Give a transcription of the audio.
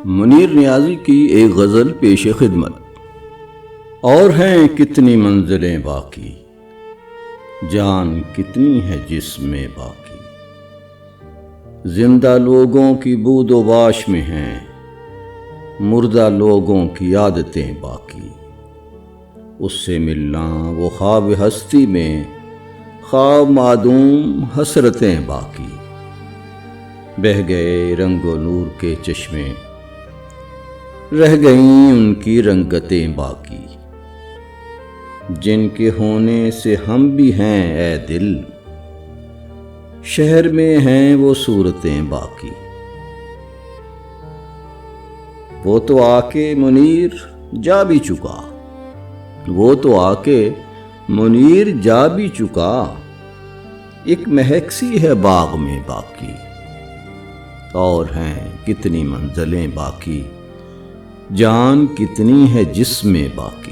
منیر نیازی کی ایک غزل پیش خدمت۔ اور ہیں کتنی منزلیں باقی، جان کتنی ہے جسم میں باقی، زندہ لوگوں کی بود و باش میں ہیں، مردہ لوگوں کی عادتیں باقی، اس سے ملنا وہ خواب ہستی میں، خواب معدوم حسرتیں باقی، بہہ گئے رنگ و نور کے چشمے، رہ گئیں ان کی رنگتیں باقی، جن کے ہونے سے ہم بھی ہیں اے دل، شہر میں ہیں وہ صورتیں باقی۔ وہ تو آ کے منیر جا بھی چکا، وہ تو آ کے منیر جا بھی چکا، ایک مہک سی ہے باغ میں باقی، اور ہیں کتنی منزلیں باقی، جان کتنی ہے جسم میں باقی۔